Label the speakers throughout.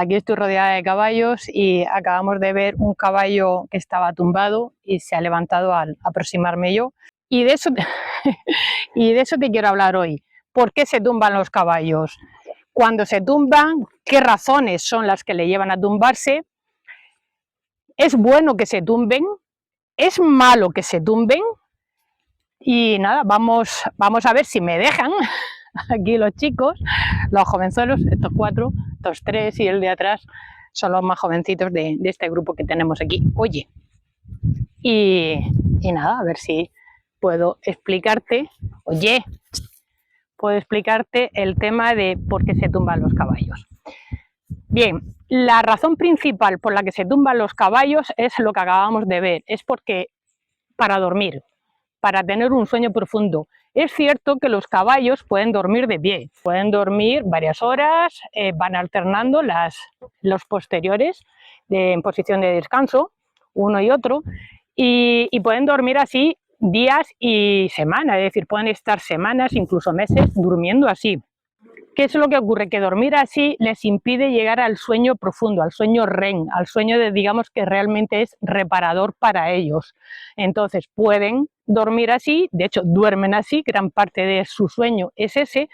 Speaker 1: Aquí estoy rodeada de caballos y acabamos de ver un caballo que estaba tumbado y se ha levantado al aproximarme yo. Y de eso y de eso te quiero hablar hoy. ¿Por qué se tumban los caballos? Cuando se tumban, ¿qué razones son las que le llevan a tumbarse? ¿Es bueno que se tumben? ¿Es malo que se tumben? Y nada, vamos a ver si me dejan aquí los chicos, los jovenzuelos, estos 4, estos 3 y el de atrás son los más jovencitos de este grupo que tenemos aquí. Oye, y nada, a ver si puedo explicarte, puedo explicarte el tema de por qué se tumban los caballos. Bien, la razón principal por la que se tumban los caballos es lo que acabamos de ver, es porque para dormir, para tener un sueño profundo. Es cierto que los caballos pueden dormir de pie, pueden dormir varias horas, van alternando los posteriores en posición de descanso, uno y otro, y pueden dormir así días y semanas, es decir, pueden estar semanas, incluso meses, durmiendo así. ¿Qué es lo que ocurre? Que dormir así les impide llegar al sueño profundo, al sueño REM, al sueño digamos, que realmente es reparador para ellos. Entonces pueden dormir así, de hecho duermen así, gran parte de su sueño es ese,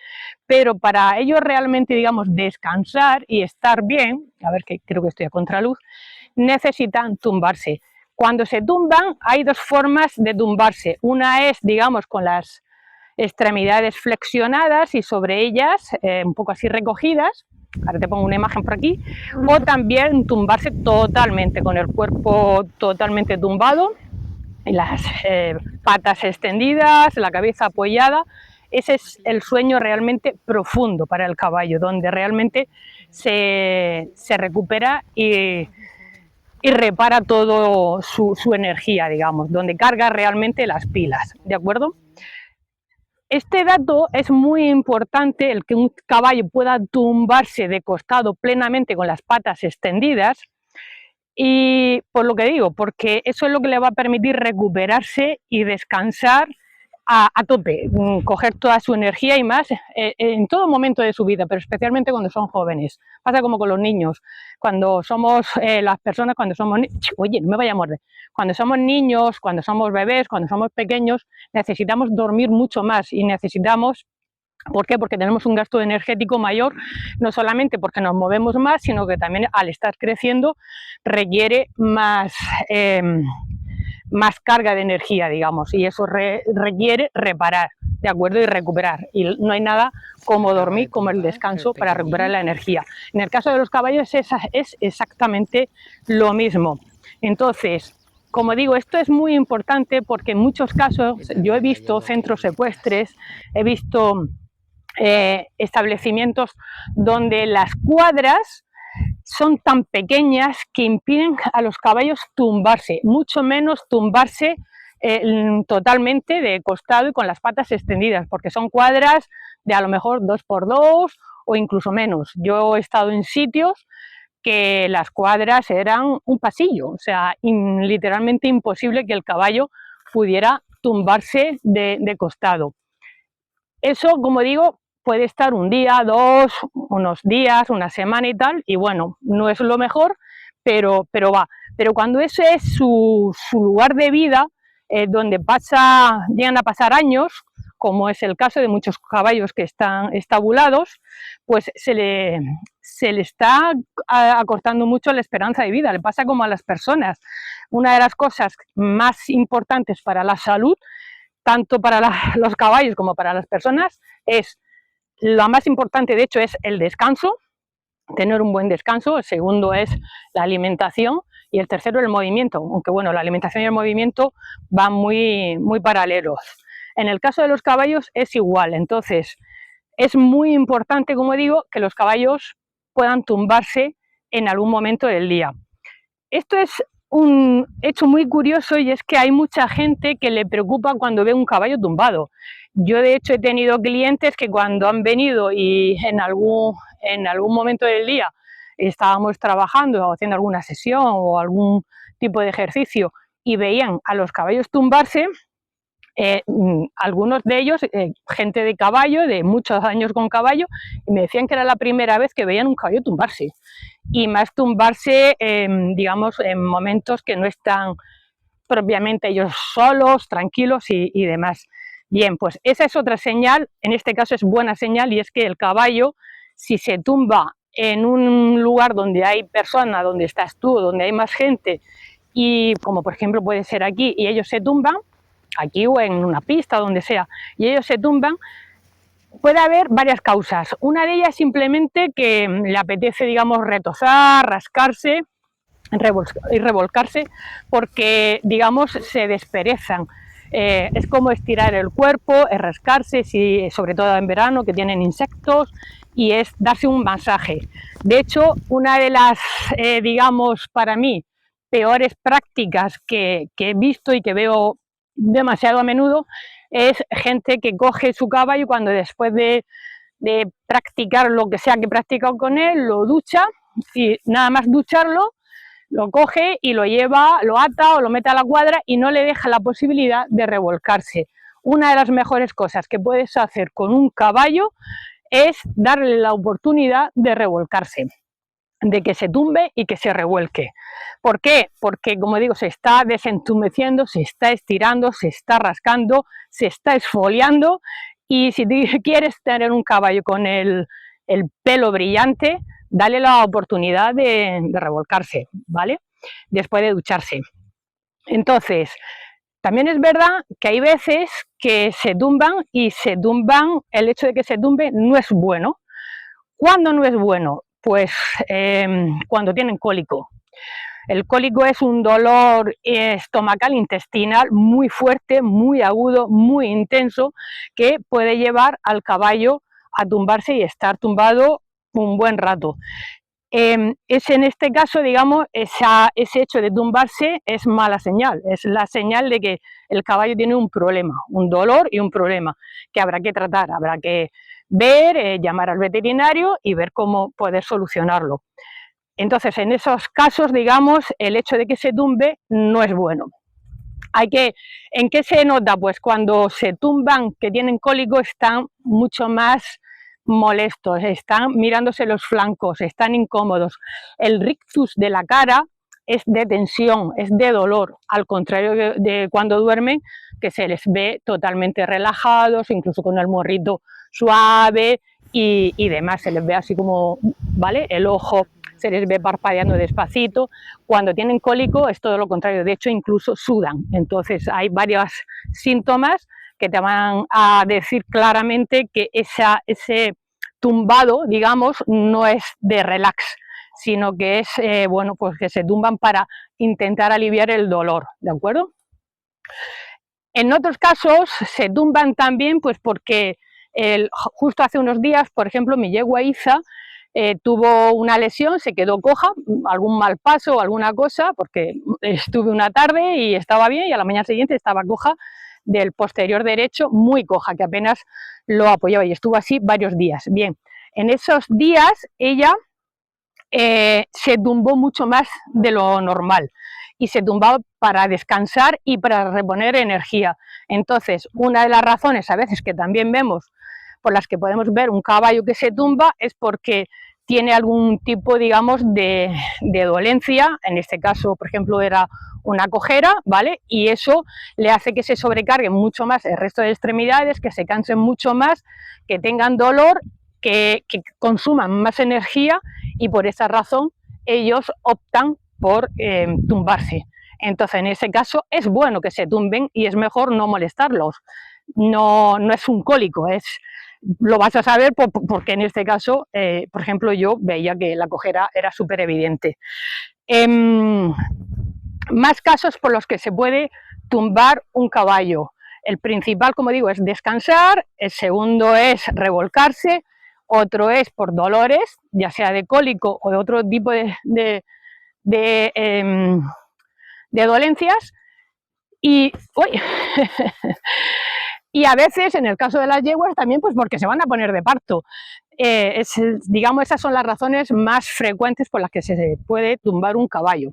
Speaker 1: pero para ellos realmente, digamos, descansar y estar bien, a ver que creo que estoy a contraluz, necesitan tumbarse. Cuando se tumban hay dos formas de tumbarse. Una es, digamos, con las extremidades flexionadas y sobre ellas un poco así recogidas, ahora te pongo una imagen por aquí, o también tumbarse totalmente, con el cuerpo totalmente tumbado, y las patas extendidas, la cabeza apoyada. Ese es el sueño realmente profundo para el caballo, donde realmente se recupera y repara todo su energía, digamos, donde carga realmente las pilas, ¿de acuerdo? Este dato es muy importante, el que un caballo pueda tumbarse de costado plenamente con las patas extendidas, y por lo que digo, porque eso es lo que le va a permitir recuperarse y descansar a tope, coger toda su energía y más en todo momento de su vida, pero especialmente cuando son jóvenes. Pasa como con los niños, cuando somos las personas, cuando somos oye, no me vaya a morder, cuando somos niños, cuando somos bebés, cuando somos pequeños, necesitamos dormir mucho más y necesitamos. ¿Por qué? Porque tenemos un gasto energético mayor, no solamente porque nos movemos más, sino que también al estar creciendo requiere más carga de energía, digamos, y eso requiere reparar, ¿de acuerdo? Y recuperar. Y no hay nada como dormir, como el descanso para recuperar la energía. En el caso de los caballos es exactamente lo mismo. Entonces, como digo, esto es muy importante porque en muchos casos yo he visto centros ecuestres, he visto establecimientos donde las cuadras son tan pequeñas que impiden a los caballos tumbarse, mucho menos tumbarse totalmente de costado y con las patas extendidas, porque son cuadras de a lo mejor 2x2 o incluso menos. Yo he estado en sitios que las cuadras eran un pasillo, o sea, literalmente imposible que el caballo pudiera tumbarse de costado. Eso, como digo, puede estar un día, dos, unos días, una semana y tal, y bueno, no es lo mejor, pero va. Pero cuando ese es su lugar de vida, donde llegan a pasar años, como es el caso de muchos caballos que están estabulados, pues se le está acortando mucho la esperanza de vida. Le pasa como a las personas. Una de las cosas más importantes para la salud, tanto para los caballos como para las personas, es lo más importante, de hecho, es el descanso, tener un buen descanso. El segundo es la alimentación y el tercero el movimiento, aunque bueno, la alimentación y el movimiento van muy paralelos. En el caso de los caballos es igual, entonces es muy importante, como digo, que los caballos puedan tumbarse en algún momento del día. Esto es un hecho muy curioso, y es que hay mucha gente que le preocupa cuando ve un caballo tumbado. Yo de hecho he tenido clientes que cuando han venido y en algún momento del día estábamos trabajando o haciendo alguna sesión o algún tipo de ejercicio y veían a los caballos tumbarse, algunos de ellos, gente de caballo, de muchos años con caballo, y me decían que era la primera vez que veían un caballo tumbarse, y más tumbarse, digamos, en momentos que no están propiamente ellos solos, tranquilos y demás. Bien, pues esa es otra señal, en este caso es buena señal, y es que el caballo, si se tumba en un lugar donde hay personas, donde estás tú, donde hay más gente, y como por ejemplo puede ser aquí, y ellos se tumban, aquí o en una pista, donde sea, y ellos se tumban, puede haber varias causas. Una de ellas es simplemente que le apetece, digamos, retozar, rascarse y revolcarse, porque, digamos, se desperezan. Es como estirar el cuerpo, es rascarse, si, sobre todo en verano, que tienen insectos, y es darse un masaje. De hecho, una de las, digamos, para mí, peores prácticas que he visto y que veo demasiado a menudo, es gente que coge su caballo cuando después de practicar lo que sea que practica con él, lo ducha, y nada más ducharlo, lo coge y lo lleva, lo ata o lo mete a la cuadra y no le deja la posibilidad de revolcarse. Una de las mejores cosas que puedes hacer con un caballo es darle la oportunidad de revolcarse, de que se tumbe y que se revuelque. ¿Por qué? Porque, como digo, se está desentumeciendo, se está estirando, se está rascando, se está esfoliando, y si quieres tener un caballo con el pelo brillante, dale la oportunidad de revolcarse, ¿vale? Después de ducharse. Entonces, también es verdad que hay veces que se tumban, y el hecho de que se tumbe no es bueno. ¿Cuándo no es bueno? Pues cuando tienen cólico. El cólico es un dolor estomacal, intestinal, muy fuerte, muy agudo, muy intenso, que puede llevar al caballo a tumbarse y estar tumbado un buen rato. Es en este caso, digamos, ese hecho de tumbarse es mala señal, es la señal de que el caballo tiene un problema, un dolor y un problema que habrá que tratar, habrá que ver, llamar al veterinario y ver cómo poder solucionarlo. Entonces, en esos casos, digamos, el hecho de que se tumbe no es bueno. ¿En qué se nota? Pues cuando se tumban, que tienen cólico, están mucho más molestos, están mirándose los flancos, están incómodos. El rictus de la cara es de tensión, es de dolor, al contrario de cuando duermen, que se les ve totalmente relajados, incluso con el morrito suave y demás, se les ve así como, ¿vale? El ojo se les ve parpadeando despacito. Cuando tienen cólico es todo lo contrario, de hecho incluso sudan. Entonces hay varios síntomas que te van a decir claramente que ese tumbado, digamos, no es de relax, sino que es, bueno, pues que se tumban para intentar aliviar el dolor, ¿de acuerdo? En otros casos se tumban también pues porque justo hace unos días, por ejemplo, mi yegua Isa tuvo una lesión, se quedó coja, algún mal paso o alguna cosa, porque estuve una tarde y estaba bien, y a la mañana siguiente estaba coja del posterior derecho, muy coja, que apenas lo apoyaba, y estuvo así varios días. Bien, en esos días ella se tumbó mucho más de lo normal, y se tumbaba para descansar y para reponer energía. Entonces, una de las razones a veces que también vemos por las que podemos ver un caballo que se tumba es porque tiene algún tipo, digamos, de dolencia. En este caso, por ejemplo, era una cojera, ¿vale? Y eso le hace que se sobrecargue mucho más el resto de extremidades, que se cansen mucho más, que tengan dolor, que consuman más energía, y por esa razón ellos optan por tumbarse. Entonces, en ese caso es bueno que se tumben y es mejor no molestarlos. No es un cólico, lo vas a saber porque en este caso, por ejemplo, yo veía que la cojera era súper evidente. Más casos por los que se puede tumbar un caballo. El principal, como digo, es descansar, el segundo es revolcarse, otro es por dolores, ya sea de cólico o de otro tipo de dolencias, y y a veces, en el caso de las yeguas, también pues porque se van a poner de parto. Digamos, esas son las razones más frecuentes por las que se puede tumbar un caballo.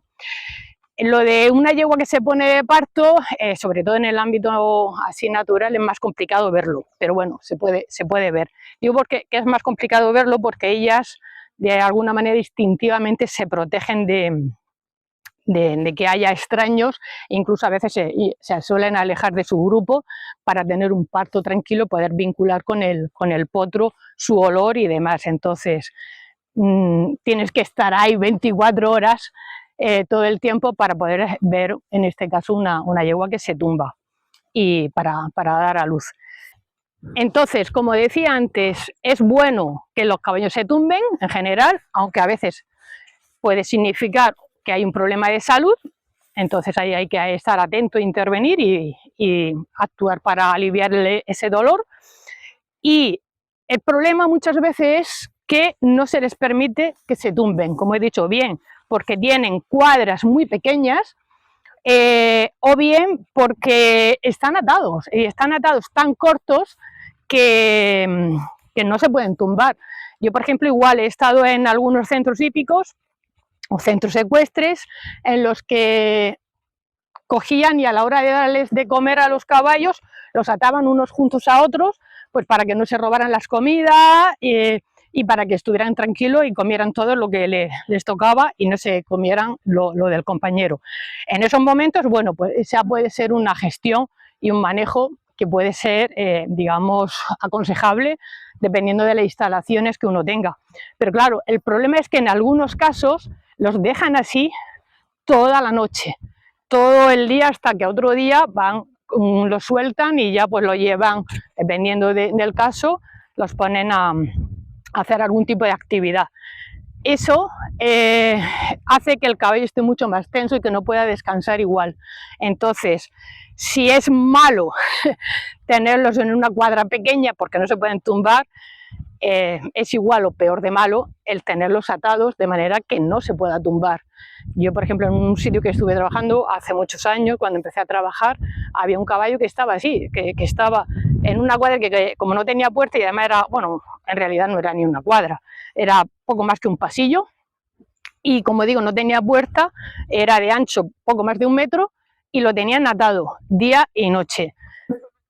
Speaker 1: Lo de una yegua que se pone de parto, sobre todo en el ámbito así natural, es más complicado verlo, pero bueno, se puede ver. Digo porque que es más complicado verlo porque ellas de alguna manera instintivamente se protegen de que haya extraños, e incluso a veces se suelen alejar de su grupo para tener un parto tranquilo, poder vincular con el potro su olor y demás. Entonces tienes que estar ahí 24 horas todo el tiempo para poder ver, en este caso, una yegua que se tumba y para dar a luz. Entonces, como decía antes, es bueno que los caballos se tumben en general, aunque a veces puede significar que hay un problema de salud, entonces ahí hay que estar atento, intervenir y actuar para aliviarle ese dolor. Y el problema muchas veces es que no se les permite que se tumben, como he dicho, bien porque tienen cuadras muy pequeñas, o bien porque están atados, y están atados tan cortos que no se pueden tumbar. Yo, por ejemplo, igual he estado en algunos centros hípicos o centros ecuestres en los que cogían y a la hora de darles de comer a los caballos los ataban unos juntos a otros, pues para que no se robaran las comidas y para que estuvieran tranquilos y comieran todo lo que les tocaba y no se comieran lo del compañero. En esos momentos, bueno, pues esa puede ser una gestión y un manejo que puede ser, digamos, aconsejable dependiendo de las instalaciones que uno tenga. Pero claro, el problema es que en algunos casos los dejan así toda la noche, todo el día, hasta que otro día lo sueltan y ya pues lo llevan, dependiendo del caso, los ponen a hacer algún tipo de actividad. Eso hace que el caballo esté mucho más tenso y que no pueda descansar igual. Entonces, si es malo tenerlos en una cuadra pequeña porque no se pueden tumbar, es igual o peor de malo el tenerlos atados de manera que no se pueda tumbar. Yo, por ejemplo, en un sitio que estuve trabajando hace muchos años, cuando empecé a trabajar, había un caballo que estaba así, que estaba en una cuadra que como no tenía puerta y además era, bueno, en realidad no era ni una cuadra, era poco más que un pasillo y, como digo, no tenía puerta, era de ancho poco más de 1 metro y lo tenían atado día y noche.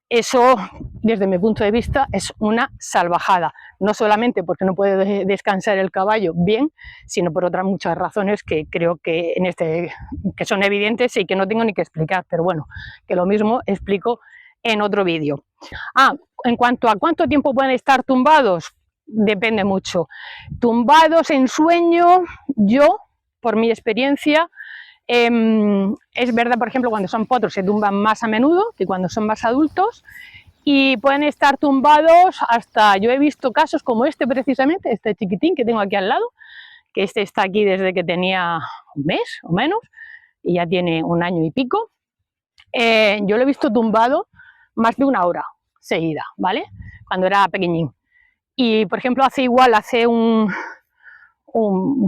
Speaker 1: Eso, desde mi punto de vista, es una salvajada, no solamente porque no puede descansar el caballo bien, sino por otras muchas razones que creo que que son evidentes y que no tengo ni que explicar, pero bueno, que lo mismo explico en otro vídeo. En cuanto a cuánto tiempo pueden estar tumbados, depende mucho. Tumbados en sueño, yo, por mi experiencia, es verdad, por ejemplo, cuando son potros se tumban más a menudo que cuando son más adultos y pueden estar tumbados hasta, yo he visto casos como este precisamente, este chiquitín que tengo aquí al lado, que este está aquí desde que tenía 1 mes o menos y ya tiene 1 año y pico. Yo lo he visto tumbado más de 1 hora seguida, ¿vale? Cuando era pequeñín. Y, por ejemplo, hace un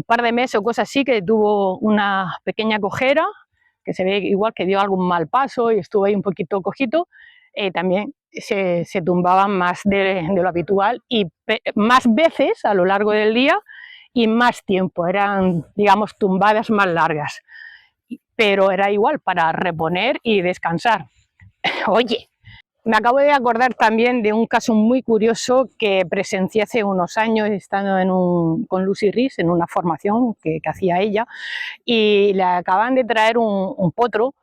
Speaker 1: par de meses o cosas así, que tuvo una pequeña cojera, que se ve igual que dio algún mal paso y estuvo ahí un poquito cojito, también se tumbaban más de lo habitual y más veces a lo largo del día y más tiempo, eran, digamos, tumbadas más largas, pero era igual para reponer y descansar. Oye, me acabo de acordar también de un caso muy curioso que presencié hace unos años estando con Lucy Rees en una formación que hacía ella, y le acaban de traer un potro,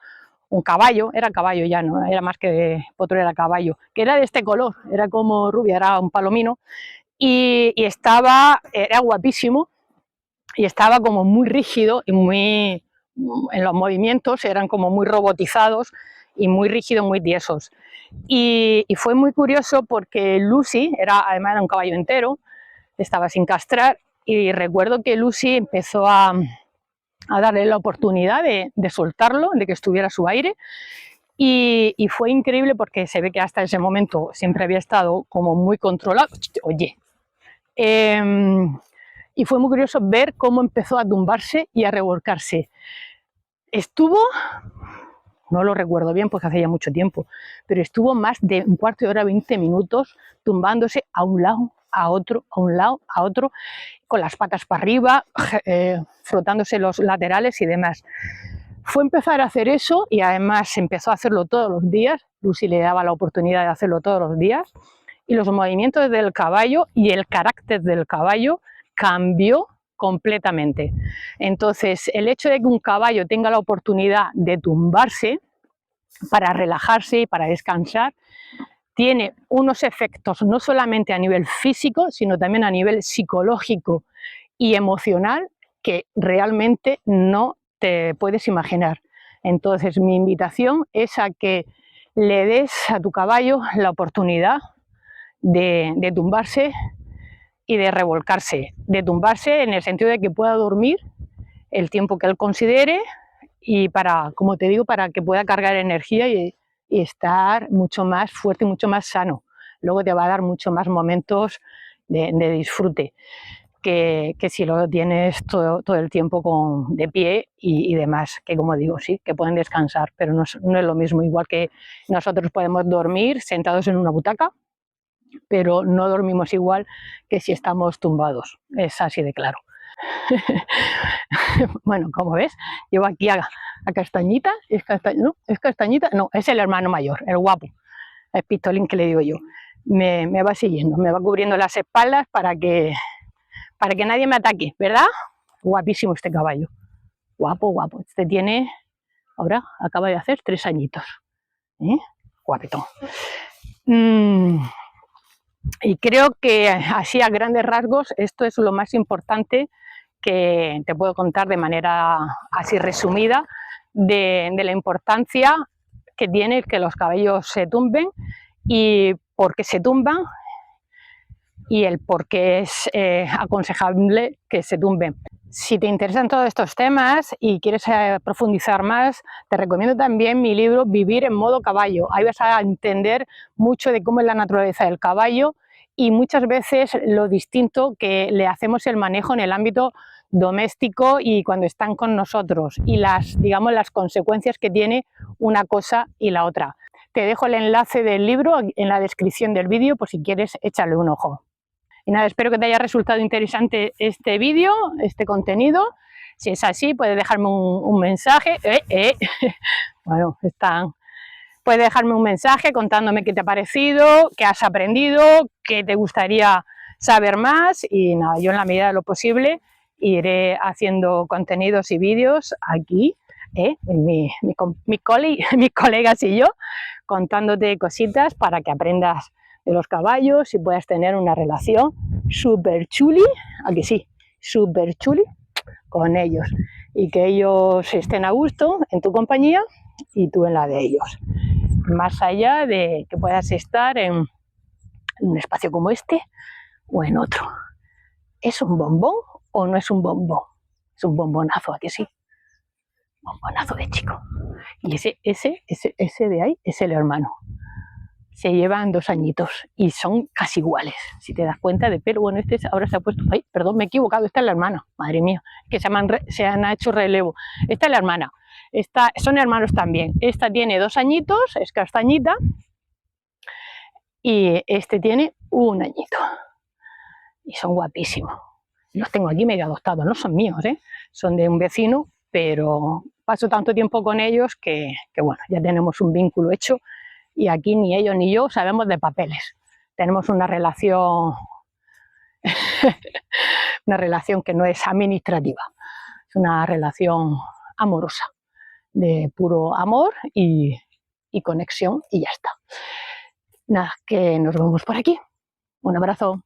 Speaker 1: un caballo, era caballo ya, no era más que potro, era caballo, que era de este color, era como rubia, era un palomino, y era guapísimo, y estaba como muy rígido y en los movimientos eran como muy robotizados y muy rígidos, muy tiesos. Y fue muy curioso porque Lucy, además era un caballo entero, estaba sin castrar, y recuerdo que Lucy empezó a darle la oportunidad de soltarlo, de que estuviera a su aire, y fue increíble porque se ve que hasta ese momento siempre había estado como muy controlado. Oye, y fue muy curioso ver cómo empezó a tumbarse y a revolcarse. Estuvo, no lo recuerdo bien porque hace ya mucho tiempo, pero estuvo más de 1/4 de hora, 20 minutos, tumbándose a un lado, a otro, a un lado, a otro, con las patas para arriba, frotándose los laterales y demás. Fue empezar a hacer eso y además empezó a hacerlo todos los días. Lucy le daba la oportunidad de hacerlo todos los días y los movimientos del caballo y el carácter del caballo cambió completamente. Entonces, el hecho de que un caballo tenga la oportunidad de tumbarse para relajarse y para descansar, tiene unos efectos no solamente a nivel físico, sino también a nivel psicológico y emocional que realmente no te puedes imaginar. Entonces, mi invitación es a que le des a tu caballo la oportunidad de tumbarse y de revolcarse. De tumbarse en el sentido de que pueda dormir el tiempo que él considere y para, como te digo, para que pueda cargar energía y estar mucho más fuerte y mucho más sano. Luego te va a dar mucho más momentos de disfrute que si lo tienes todo el tiempo de pie y demás, que como digo, sí, que pueden descansar, pero no es lo mismo, igual que nosotros podemos dormir sentados en una butaca, pero no dormimos igual que si estamos tumbados, es así de claro. Bueno, como ves, llevo aquí a Castañita, ¿no? ¿Es Castañita? No, es el hermano mayor, el guapo, el pistolín que le digo yo. Me va siguiendo, me va cubriendo las espaldas para que nadie me ataque, ¿verdad? Guapísimo este caballo, guapo, guapo. Este tiene, ahora acaba de hacer 3 añitos, ¿eh? Guapetón. Y creo que así a grandes rasgos esto es lo más importante que te puedo contar de manera así resumida de la importancia que tiene que los caballos se tumben y por qué se tumban y el por qué es aconsejable que se tumben. Si te interesan todos estos temas y quieres profundizar más, te recomiendo también mi libro Vivir en modo caballo. Ahí vas a entender mucho de cómo es la naturaleza del caballo y muchas veces lo distinto que le hacemos el manejo en el ámbito doméstico y cuando están con nosotros y digamos, las consecuencias que tiene una cosa y la otra. Te dejo el enlace del libro en la descripción del vídeo por si quieres échale un ojo. Y nada, espero que te haya resultado interesante este vídeo, este contenido. Si es así, puedes dejarme un mensaje. Bueno, puedes dejarme un mensaje contándome qué te ha parecido, qué has aprendido, qué te gustaría saber más. Y nada, yo en la medida de lo posible iré haciendo contenidos y vídeos aquí, mis colegas y yo, contándote cositas para que aprendas de los caballos y puedas tener una relación súper chuli, aquí sí, súper chuli con ellos y que ellos estén a gusto en tu compañía y tú en la de ellos. Más allá de que puedas estar en un espacio como este o en otro. ¿Es un bombón o no es un bombón? Es un bombonazo, ¿a que sí? Bombonazo de chico. Y ese de ahí es el hermano. Se llevan 2 añitos y son casi iguales, si te das cuenta de pelo. Bueno, ahora se ha puesto, ay, perdón, me he equivocado, esta es la hermana, madre mía, que se han hecho relevo. Esta es la hermana, son hermanos también. Esta tiene 2 añitos, es Castañita, y este tiene 1 añito. Y son guapísimos. Los tengo aquí medio adoptados, no son míos, son de un vecino, pero paso tanto tiempo con ellos que bueno, ya tenemos un vínculo hecho. Y aquí ni ellos ni yo sabemos de papeles. Tenemos una relación, una relación que no es administrativa, es una relación amorosa, de puro amor y conexión y ya está. Nada, que nos vemos por aquí. Un abrazo.